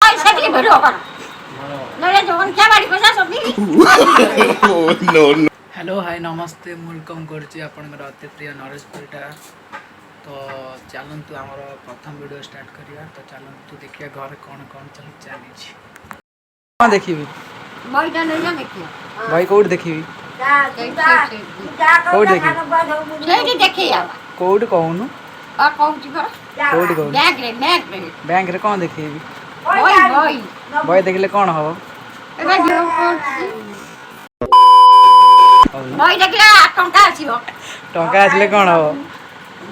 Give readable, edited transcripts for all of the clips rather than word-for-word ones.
पैसा ଟିକେ ଭିଡିଓ କର ନହେଲେ ଯୋଗନ କିଆ ବାଡ଼ି ପଇସା ସବୁ नो नो हेलो हाय नमस्ते वेलकम करछि आपनकर अति प्रिय नरेश परिटा तो चलतु आमर प्रथम वीडियो स्टार्ट करिया तो चलतु देखिया घर कौन कौन चली चली कौन देखिबी बईटा नहीं जा देखियो भाई कोड देखिबी कोड देखिबी ସେଇଠି देखिया कोड कहूनु आ कहूची कर कोड कहूनु बैंक रे कौन देखिबी बई भाई देखले कौन हबो एबे जो बई देखला टंका आसीबो टंका आसले कौन हबो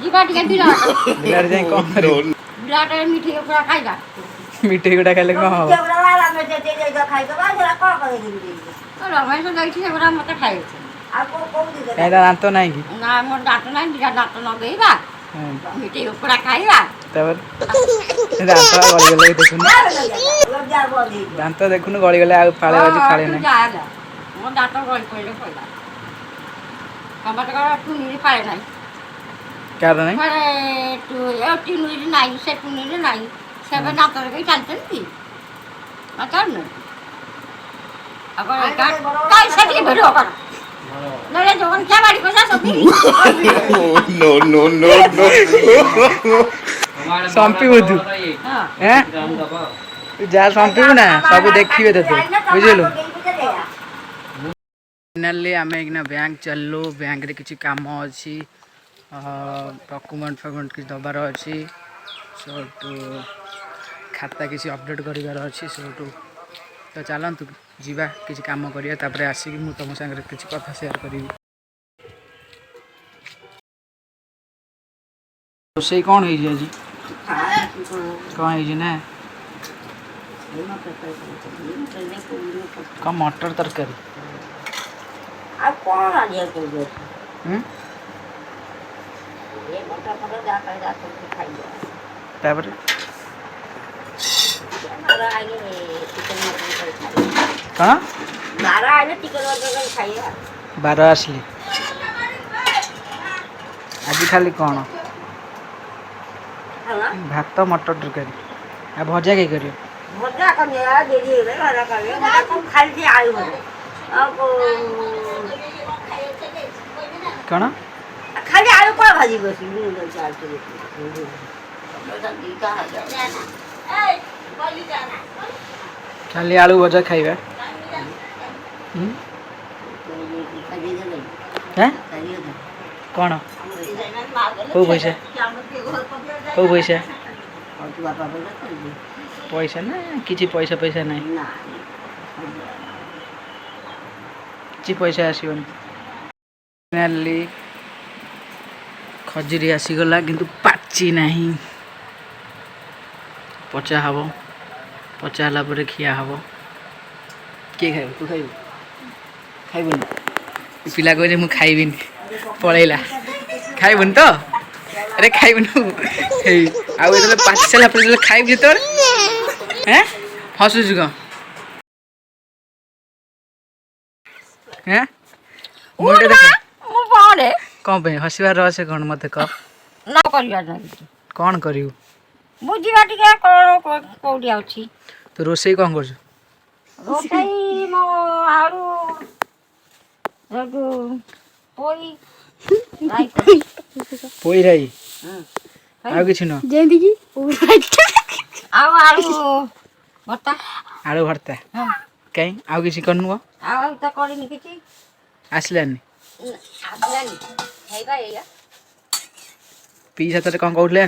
जीवा टिके बिराट बिलार जाई कौन करी बिराट मिठी पूरा खाइला मिठाई गुडा खाले कौन हबो रमेश दैछि सेबरा मते खाइ एदा दांत नाही की ना मोर दांत नाही बिराट दांत न देइबा मिठी पूरा खाइबा तबर दांत गली गले देखुन दांत देखुन गली गले आ फाळे बाजी फाळे नाही मोर दांत गली पहिले पहिले टमाटर का तू नीरी फाळे नाही कारण नाही फाळे तू एवटी नीरी नाही से तू नीरी नाही सेबे दांत काही चालतं की आता न अगर काय सगळी व्हिडिओ कर नरे जोगन क्या बाड़ी पइसा सब नो नो नो नो संपी बुझु हां हैं जा संपी ना सब देखिबे तते बुझिलु फाइनली आमे एकना बैंक चललो बैंक रे किछि काम अछि डॉक्यूमेंट फॉर्मेट किछि दबार अछि सो तो खाता किछि अपडेट करिवार अछि सो तो चलंतु जीवा किछि काम करिया तापरे आसी कि मु तम संग किछि कथा शेयर करिवि तो सही कोन होई जी आज कोन होई जी ना का मटर तरकारी अब कौन आ गया तू ये मोटा मोटा जा कर जा तो खाई जा तापरे मारा आगे चिकन मटन खाई हां मारा आगे चिकन मटन खाई 12 आसली आज खाली कोन हां भात मटर तरकारी आ भजा के करियो भजा करने आ देरी है भजा कर भजा कम खाई के आयु हो अब कोन खाली आलू को भाजी बस चार खाली आलू भजा खाइबा हैं कोन को पैसा पैसा ना किछि पैसा पैसा नहीं किछि पैसा आसीबन फाइनली खजुरी आसीगला किंतु पाची नहीं पचा हबो पचा हला परे खिया हबो के खाइबो तू खाइबो खाइबो पिला कहले मु खाइबिन पळैला खाइबन तो अरे खाइबन हे आ एतले पाचला परे खाइब जतोर हैं फसु जुग हैं मुंडे देख मु पाले कौन पे हसिबार रहस्य कौन मत कह ना करिया नहीं कौन करियो बुझिबा टिके कोन कोडी आउची तो रोसई कौन करछु रोटाई मो आलू रगु पोई राई पोई राई आ किछ न जेंदी की आउ आलू भत्ता आलू भरता हां कहीं आ किछ करनु आउ त करिनि किछि आसलानी आदलानी हेगा या पीसा तरे कौन कहले